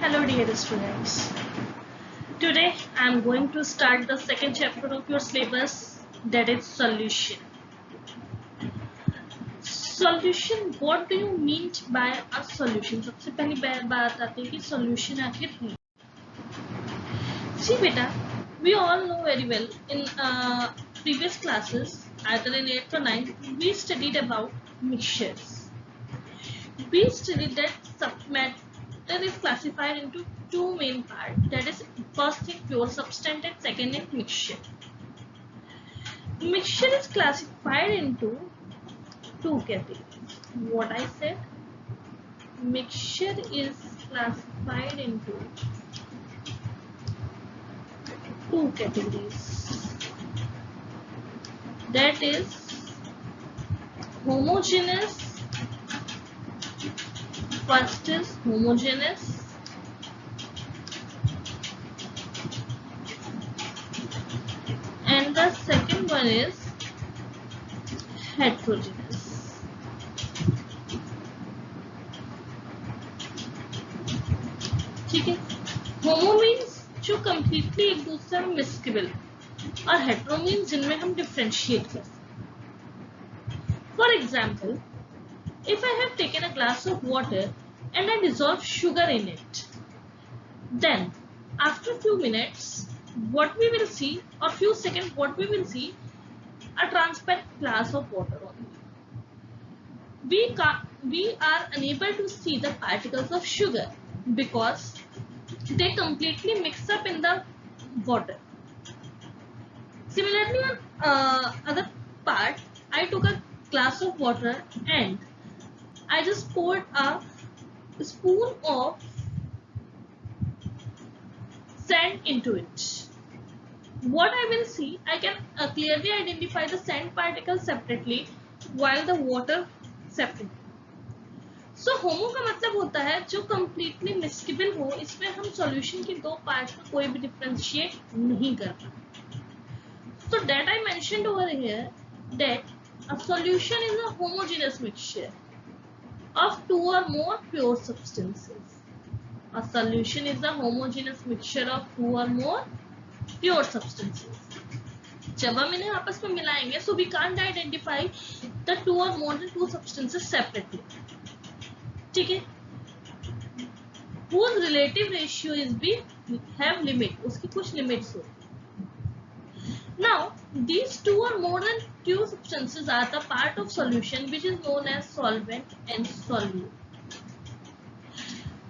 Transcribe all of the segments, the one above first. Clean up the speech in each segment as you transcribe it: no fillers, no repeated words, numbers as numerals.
Hello dear students. Today I am going to start the second chapter of your syllabus, that is solution. Solution, what do you mean by a solution? सबसे पहली बात आती है कि solution आखिर है. See beta, we all know very well in previous classes, either in 8th or 9th, we studied about mixtures. We studied that matter is classified into two main parts, that is first thing pure substance and second is mixture. Mixture is classified into two categories. What I said, mixture is classified into two categories, that is homogeneous. First is homogeneous and the second one is heterogeneous. ठीक है, होमो means जो completely एक दूसरे में mixable और hetero means जिनमें हम differentiate कर सकते. For example, if I have taken a glass of water and I dissolve sugar in it, then after few minutes what we will see, or few seconds what we will see, a transparent glass of water only. We are unable to see the particles of sugar because they completely mix up in the water. Similarly, on other part, I took a glass of water and I just poured a spoon of sand into it. What I will see, I can clearly identify the sand particles separately while the water separately. So होमो का मतलब होता है जो completely miscible हो, इसमें हम solution की दो पार्ट में कोई भी differentiate नहीं कर पाते. So that I mentioned over here that a solution is a homogeneous mixture of two or more pure substances. A solution is a homogeneous mixture of two or more pure substances. जब हम इन्हें आपस में मिलाएंगे, so we can't identify the two or more than two substances separately. ठीक है, whose relative ratio is be have limit, उसकी कुछ limits होती. Now these two or more than two substances are the part of solution which is known as solvent and solute.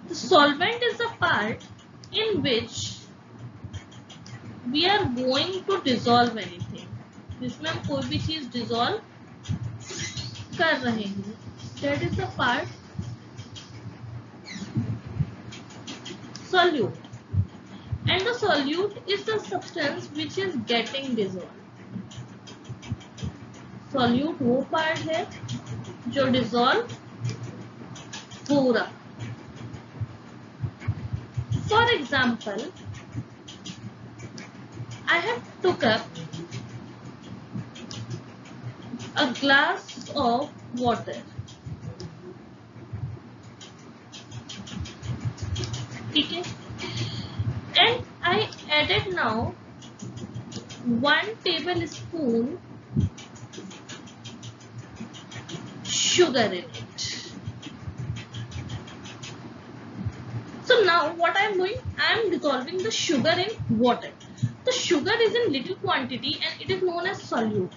The solvent is the part in which we are going to dissolve anything, जिसमें हम कोई भी चीज dissolve कर रहे हैं, that is the part solute. And the solute is the substance which is getting dissolved. Solute वो part है जो dissolve हो रहा. For example, I have took up a glass of water. ठीक है, and I added now 1 tablespoon sugar in it. So now what I am doing, I am dissolving the sugar in water. The sugar is in little quantity and it is known as solute,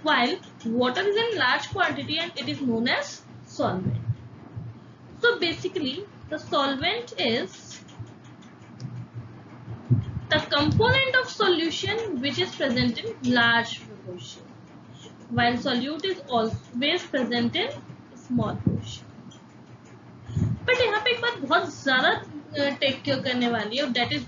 while water is in large quantity and it is known as solvent. So basically the solvent is the component of solution which is present in large proportion, while solute is always present in small portion. But यहाँ पे एक बात बहुत ज़्यादा take care करने वाली है, that is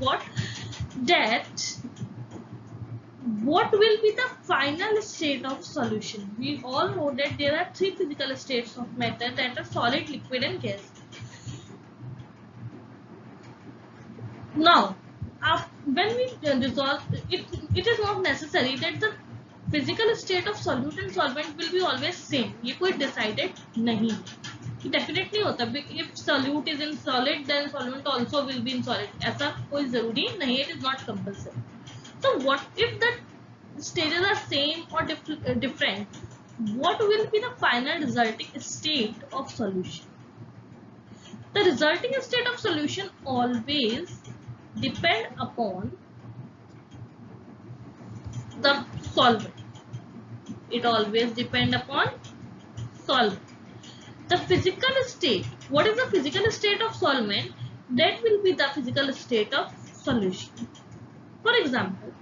what will be the final state of solution. We all know that there are three physical states of matter, that are solid, liquid and gas. Now when we dissolve it, it is not necessary that the physical state of solute and solvent will be always same. ये कोई decided नहीं है. Definitely होता है. If solute is in solid, then solvent also will be in solid. ऐसा कोई जरूरी नहीं है. It is not compulsory. So what if the stages are same or different? What will be the final resulting state of solution? The resulting state of solution always depend upon the solvent. It always depend upon solvent. The physical state. What is the physical state of solvent? That will be the physical state of solution. For example,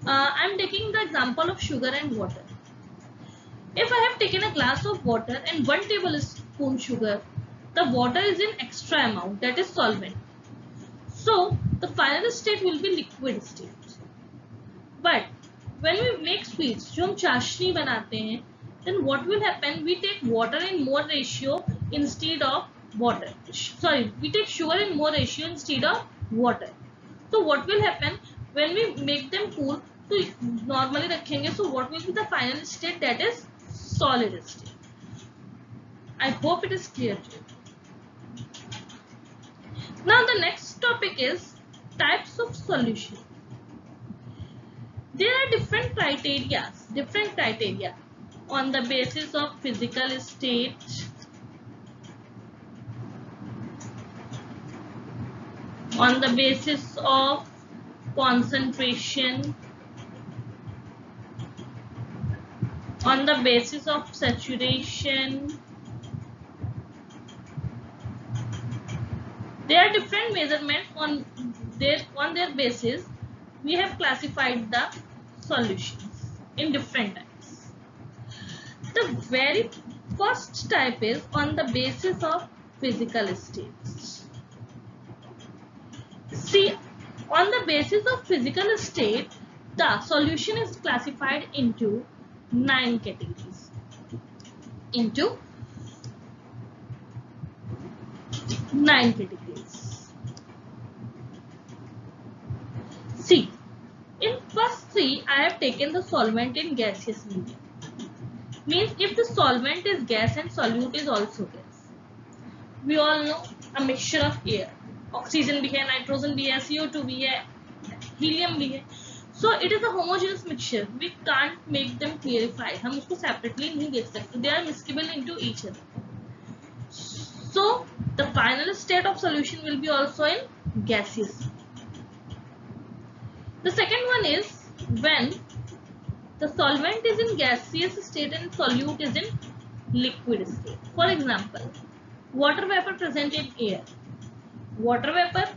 I am taking the example of sugar and water. If I have taken a glass of water and 1 tablespoon sugar, the water is in extra amount, that is solvent. So the final state will be liquid state. But when we make sweets, जो हम चाशनी बनाते हैं, then what will happen? We take water in more ratio instead of water. Sorry, we take sugar in more ratio instead of water. So what will happen when we make them cool? तो normally रखेंगे. So what will be the final state? That is solid state. I hope it is clear to you. Now the next topic is types of solution. There are different criteria on the basis of physical state, on the basis of concentration, on the basis of saturation. There are different measurements on their basis. We have classified the solutions in different types. The very first type is on the basis of physical states. See, on the basis of physical state, the solution is classified into 9 categories. See, in first 3, I have taken the solvent in gaseous medium. Means if the solvent is gas and solute is also gas. We all know a mixture of air. Oxygen भी है, nitrogen भी है, CO2 भी है, helium भी है. So it is a homogeneous mixture. We can't make them clarify. हम उसको separately नहीं देख सकते. They are miscible into each other. So the final state of solution will be also in gaseous. The second one is when the solvent is in gaseous state and solute is in liquid state. For example, water vapor present in air. Water vapor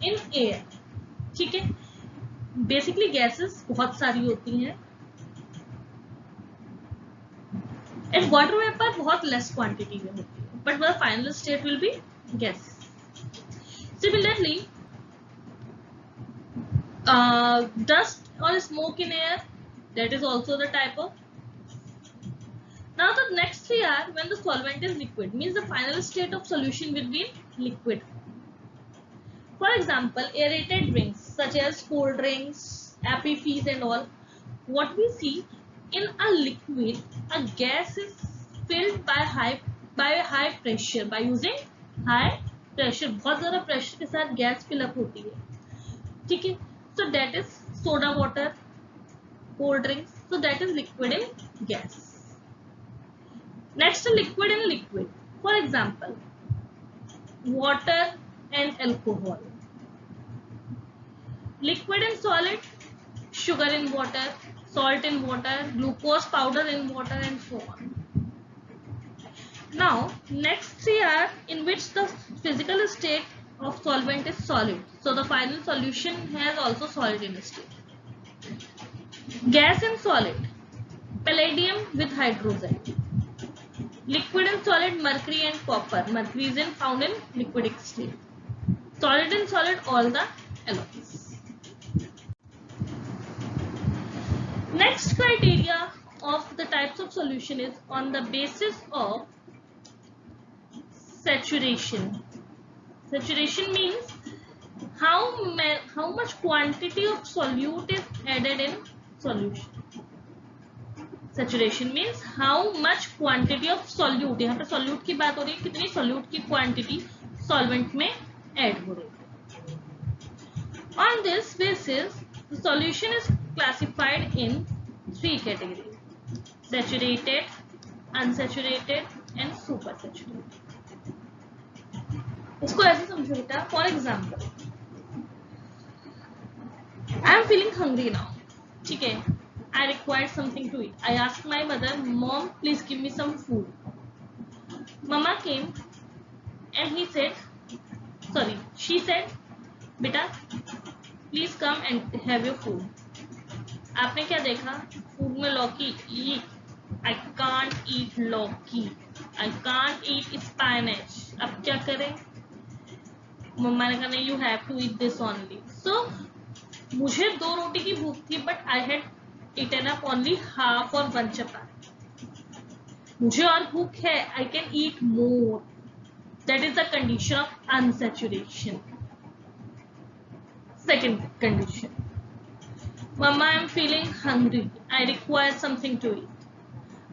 in air. ठीक है. Basically gases बहुत सारी होती हैं. And water vapor बहुत less quantity में होती है. But the final state will be gas. Similarly, dust or smoke in air, that is also the type of. Now the next 3 are when the solvent is liquid, means the final state of solution will be liquid. For example, aerated drinks such as cold drinks, appy fizz and all. What we see in a liquid, a gas is filled by high pressure, by using high pressure. बहुत ज़्यादा pressure के साथ gas fill up होती है. ठीक है. So that is soda water, cold drinks. So that is liquid in gas. Next, liquid in liquid. For example, water and alcohol. Liquid in solid, sugar in water, salt in water, glucose powder in water, and so on. Now, next 3 are in which the physical state of solvent is solid. So the final solution has also solid in state. Gas and solid, palladium with hydrogen. Liquid and solid, mercury and copper. Mercury is found in liquidic state. Solid and solid, all the alloys. Next criteria of the types of solution is on the basis of saturation. Saturation means how much quantity of solute is added in solution. Saturation means how much quantity of solute, यहाँ पे solute की बात हो रही है, कितनी solute की quantity solvent में add हो रही है. On this basis, the solution is classified in 3 categories: saturated, unsaturated and supersaturated. इसको ऐसे समझो बेटा. For example, I am feeling hungry now. ठीक है. I required something to eat. I asked my mother, Mom, please give me some food. Mama came and she said, Beta, please come and have your food. आपने क्या देखा? Food में लौकी. I can't eat लौकी. I can't eat spinach. अब क्या करें? मम्मा ने कहा नहीं, you have to eat this only. So मुझे 2 रोटी की भूख थी, but I had eaten up only half or 1 chapati. मुझे और भूख है, I can eat more. That is the condition of unsaturation. Second condition, Mama, I am feeling hungry. I require something to eat.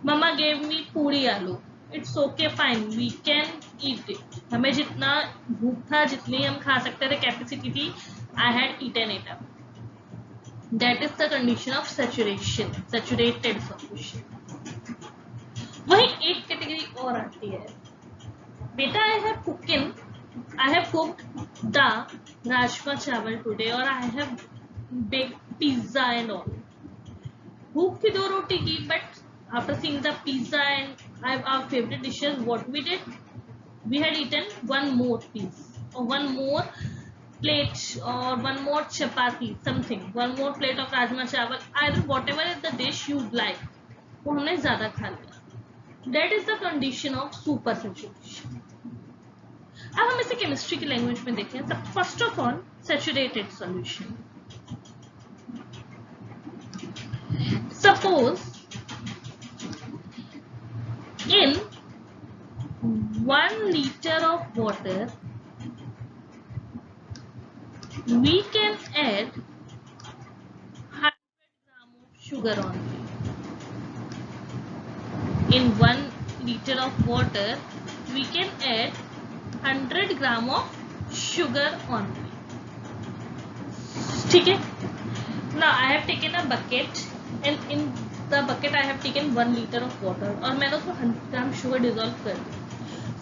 Mama gave me puri aloo. It's okay, fine. We can eat it. हमें जितना भूख था, जितनी हम खा सकते थे, capacity थी, I had eaten it up. That is the condition of saturation, saturated solution. वही एक कैटेगरी और आती है. बेटा, I have cooked the rajma chawal today, or I have baked pizza and all. भूख थी 2 रोटी की, but after seeing the pizza and our favorite dishes, what we did? We had eaten 1 more piece, or 1 more plate, or 1 more chapati, something, 1 more plate of rajma chawal, either whatever is the dish you like, वो हमने ज़्यादा खा लिया. That is the condition of super saturation. अब हम इसे chemistry की language में देखें. First of all, saturated solution. Suppose in 1 liter of water we can add 100 grams of sugar only. In 1 liter of water we can add 100 grams of sugar only. ठीक है. Now I have taken a bucket and in the bucket I have taken 1 liter of water और मैंने उसमें 100 gram sugar dissolve कर दी.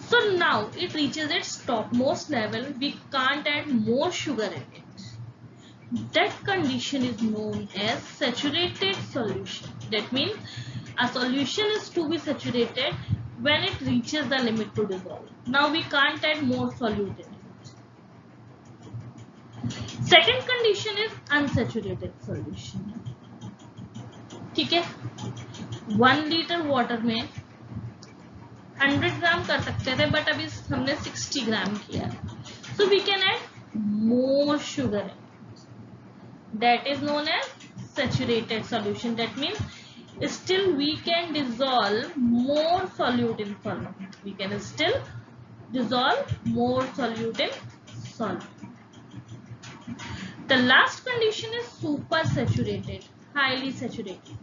So now it reaches its topmost level. We can't add more sugar in it. That condition is known as saturated solution. That means a solution is to be saturated when it reaches the limit to dissolve. Now we can't add more solute in it. Second condition is unsaturated solution. ठीक है. 1 liter water में 100 ग्राम कर सकते थे, but अभी हमने 60 ग्राम किया. So we can add more sugar in it. That is known as saturated solution. That means still we can dissolve more solute in solvent. We can still dissolve more solute in solvent. The last condition is super saturated, highly saturated.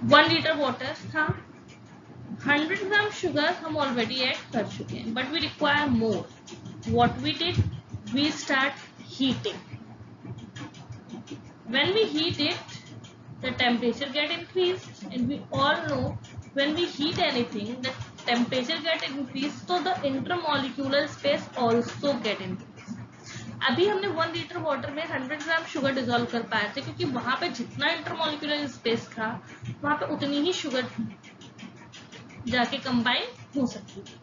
1 liter water था, 100 gram sugar हम already add कर चुके हैं, but we require more. What we did? We start heating. When we heat it, the temperature get increased, and we all know when we heat anything, the temperature get increased, so the intermolecular space also get increased. अभी हमने 1 litre water में 100 gram sugar dissolve कर पाए थे, क्योंकि वहां पे जितना इंटरमोलिकुलर स्पेस था वहां पे उतनी ही शुगर जाके कंबाइन हो सकती थी.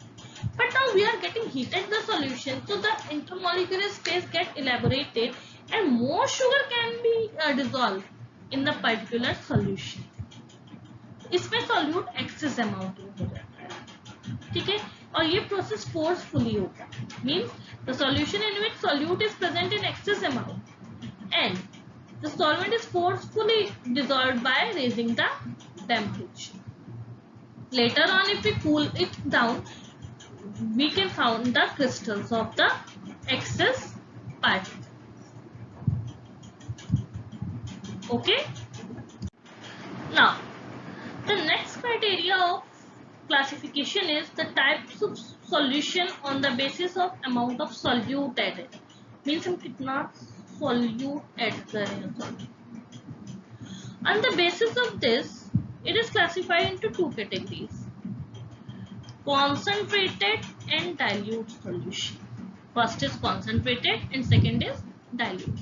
But now we are getting heated the solution, so the intermolecular space get elaborated and more sugar can be dissolved in the particular solution. इसमें solute excess amount में हो जाता है. ठीक है. और ये प्रोसेस फोर्सफुली होता है. Means the solution in which solute is present in excess amount and the solvent is forcefully dissolved by raising the temperature. Later on, if we cool it down, we can found the crystals of the excess particles. Okay. Now, the next criteria of classification is the types of solution on the basis of amount of solute added. Means हम कितना solute add कर रहे हैं. On the basis of this, it is classified into two categories: concentrated and dilute solution. First is concentrated and second is dilute.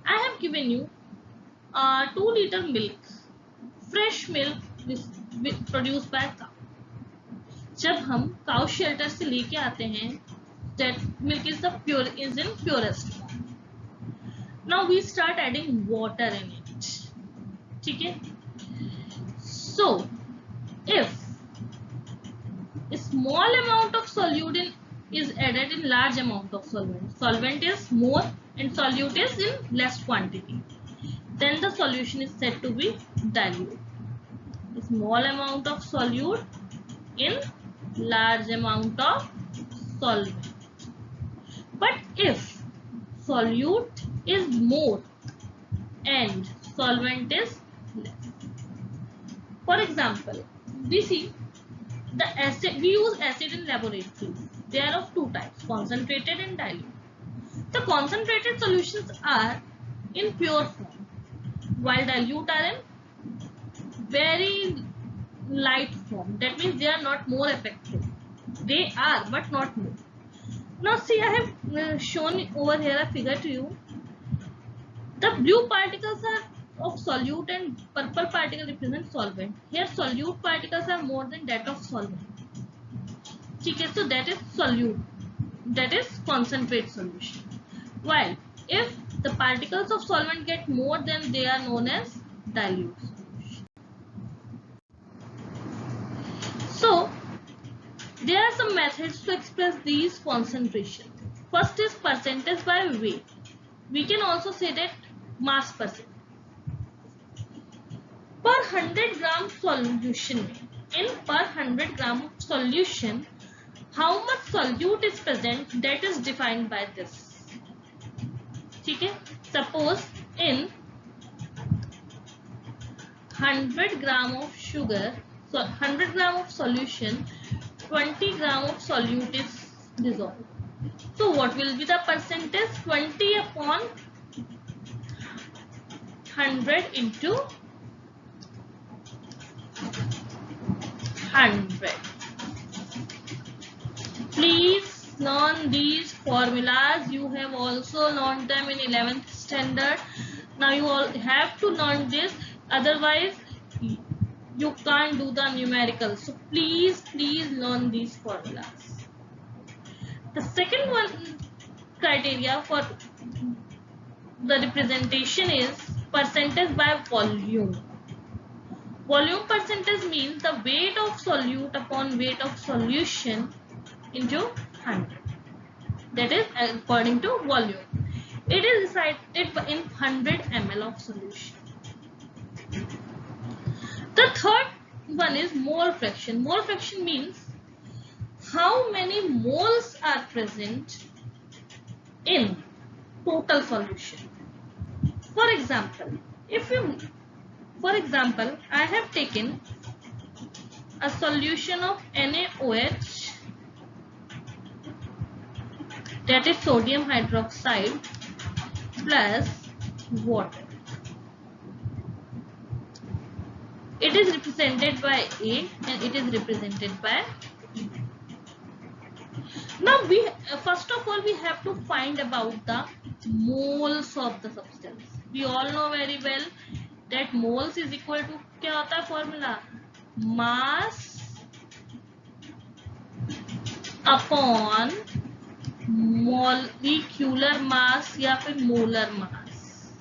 I have given you 2-liter milk, fresh milk produced by cow. जब हम cow shelter से लेके आते हैं, that milk is in purest form. Now we start adding water in it. ठीक है? So if a small amount of solute is added in large amount of solvent is more and solute is in less quantity, then the solution is said to be dilute. A small amount of solute in large amount of solvent. But if solute is more and solvent is less, for example, we see the acid, we use acid in laboratory. They are of two types, concentrated and dilute. The concentrated solutions are in pure form, while dilute are in very light form. That means they are not more effective. They are, but not more. Now see, I have shown over here a figure to you. The blue particles are of solute and purple particle represent solvent. Here solute particles are more than that of solvent. Okay, so that is solute, that is concentrate solution. While if the particles of solvent get more, then they are known as dilute solution. So there are some methods to express these concentrations. First is percentage by weight. We can also say that mass percent. Per 100 gram solution, in per 100 gram of solution, how much solute is present, that is defined by this. Okay? Suppose in 100 gram of sugar, so 100 gram of solution, 20 gram of solute is dissolved. So what will be the percentage? 20 upon 100 into 100. Please learn these formulas. You have also learned them in 11th standard. Now you all have to learn this. Otherwise, you can't do the numerical. So please learn these formulas. The second one criteria for the representation is percentage by volume. Volume percentage means the weight of solute upon weight of solution into 100. That is according to volume. It is recited in 100 ml of solution. The third one is mole fraction. Mole fraction means how many moles are present in total solution. For example, I have taken a solution of NaOH, that is sodium hydroxide, plus water. It is represented by A and it is represented by B. Now first of all we have to find about the moles of the substance. We all know very well that moles is equal to क्या होता है formula? Mass upon molecular mass या फिर molar mass.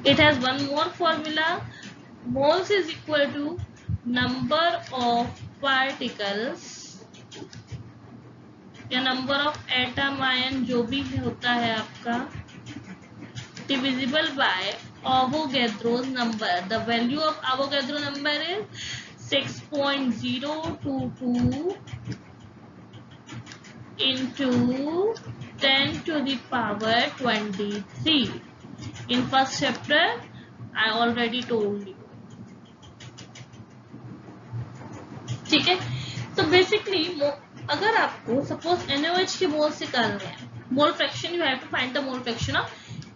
It has one more formula. Moles is equal to number of particles या number of atom ion जो भी होता है आपका, divisible by Avogadro's number. The value of Avogadro number is 6.022 into 10 to the power 23. In first chapter I already told you. ठीक है. So basically अगर आपको suppose NaOH के मोल्स निकालने हैं, mole fraction, you have to find the mole fraction of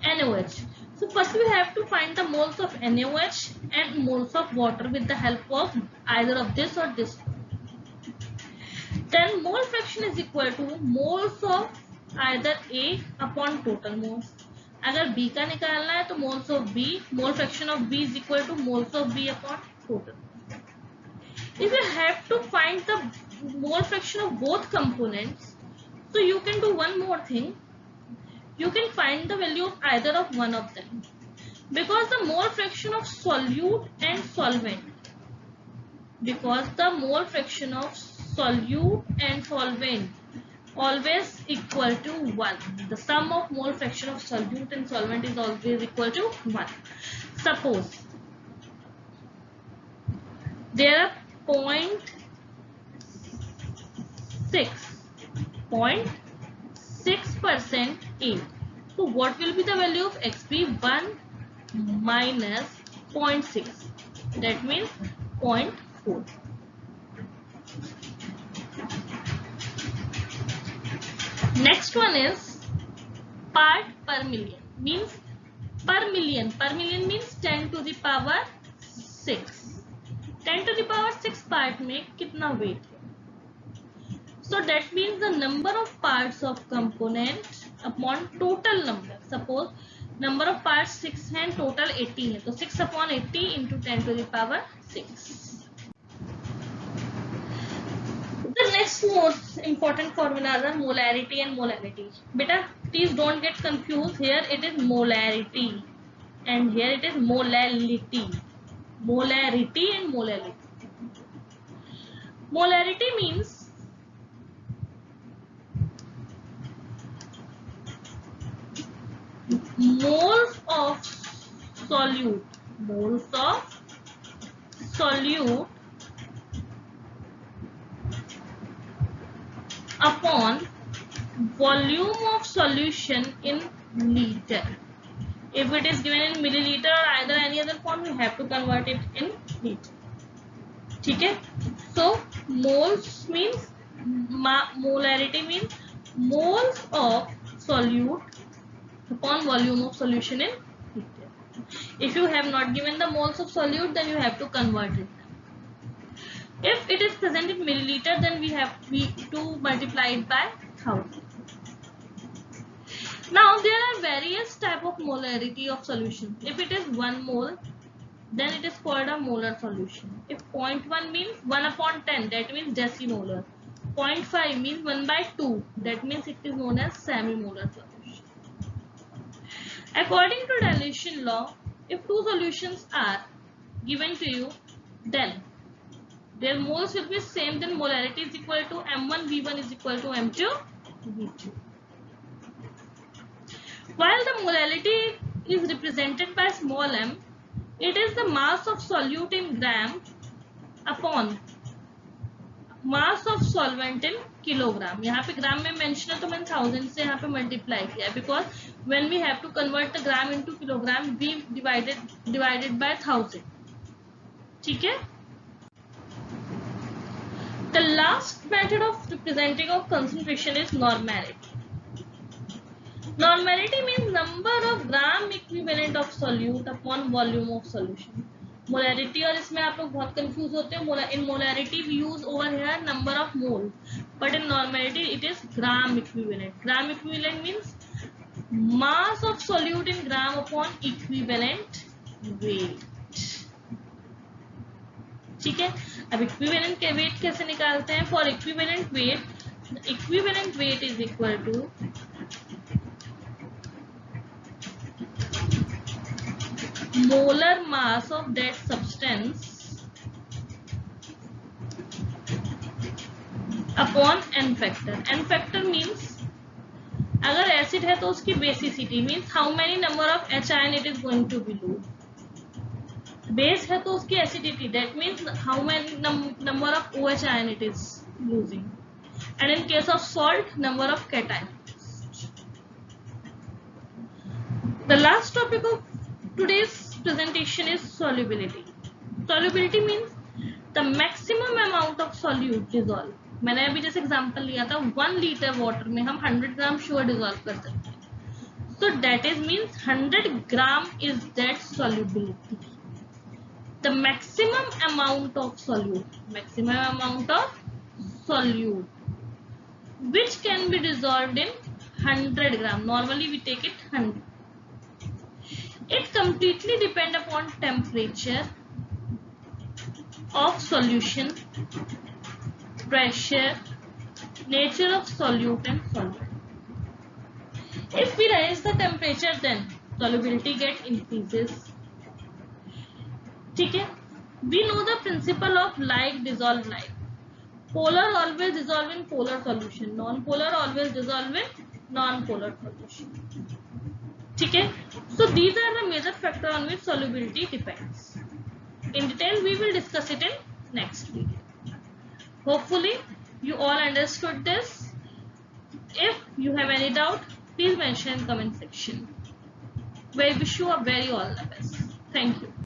NaOH. So first we have to find the moles of NaOH and moles of water with the help of either of this or this. Then mole fraction is equal to moles of either A upon total moles. अगर B का निकालना है तो moles of B, mole fraction of B is equal to moles of B upon total. If you have to find the mole fraction of both components, so you can do one more thing. You can find the value of either of one of them, because the mole fraction of solute and solvent, always equal to 1. The sum of mole fraction of solute and solvent is always equal to 1. Suppose there are 0.6% A. So what will be the value of XP? 1 minus 0.6. That means 0.4. Next one is part per million. Means per million. Per million means 10 to the power 6. 10 to the power 6 part में कितना weight है? So that means the number of parts of component upon total number. Suppose number of parts 6 है and total 80 है, तो 6 upon 80 into 10 to the power 6. The next most important formulas are molarity and molality. Beta, please don't get confused. Here it is molarity and here it is molality. Molarity and molality. Molarity means moles of solute upon volume of solution in liter. If it is given in milliliter or either any other form, you have to convert it in liter. ठीक है? So moles means molarity means moles of solute upon volume of solution in liter. If you have not given the moles of solute, then you have to convert it. If it is present in milliliter, then we have to multiply it by 1000. Now there are various type of molarity of solution. If it is 1 mole, then it is called a molar solution. If 0.1 means 1 upon 10, that means decimolar. 0.5 means 1 by 2, that means it is known as semi-molar solution. According to dilution law, if two solutions are given to you, then their moles will be same, then molarity is equal to M1 V1 is equal to M2 V2. While the molality is represented by small m, it is the mass of solute in gram upon mass of solvent in kilogram. यहाँ पे ग्राम में mention है तो मैंने 1000 से यहाँ पे multiply किया, because when we have to convert the gram into kilogram, we divided by 1000. ठीक है? The last method of representing of concentration is normality. Normality means number of gram equivalent of solute upon volume of solution. Molarity और इसमें आप लोग बहुत confuse होते हैं. In molarity we use over here number of moles, but in normality it is gram equivalent. Gram equivalent means mass of solute in gram upon equivalent weight. ठीक है? अब equivalent के weight कैसे निकालते हैं? For equivalent weight, the equivalent weight is equal to molar mass of that substance upon n factor. N factor means अगर acid है तो उसकी basicity means how many number of H ion it is going to be lose. Base है तो उसकी acidity, that means how many number of OH ion it is losing. and in case of salt, number of cation. The last topic of today's presentation is solubility. Solubility means the maximum amount of solute dissolve. मैंने अभी जैसे example लिया था 1 litre water में हम 100 ग्राम sure dissolve कर सकते हैं. So that is means 100 gram is that solubility. The maximum amount of solute, which can be dissolved in 100 gram. Normally we take it 100. It completely depends upon temperature of solution, pressure, nature of solute and solvent. If we raise the temperature, then solubility get increases. ठीक है? We know the principle of like dissolve like. Polar always dissolve in polar solution. Non-polar always dissolve in non-polar solution. ठीक है? So these are the major factors on which solubility depends. In detail, we will discuss it in next video. Hopefully, you all understood this. If you have any doubt, please mention in comment section. We wish you a very all the best. Thank you.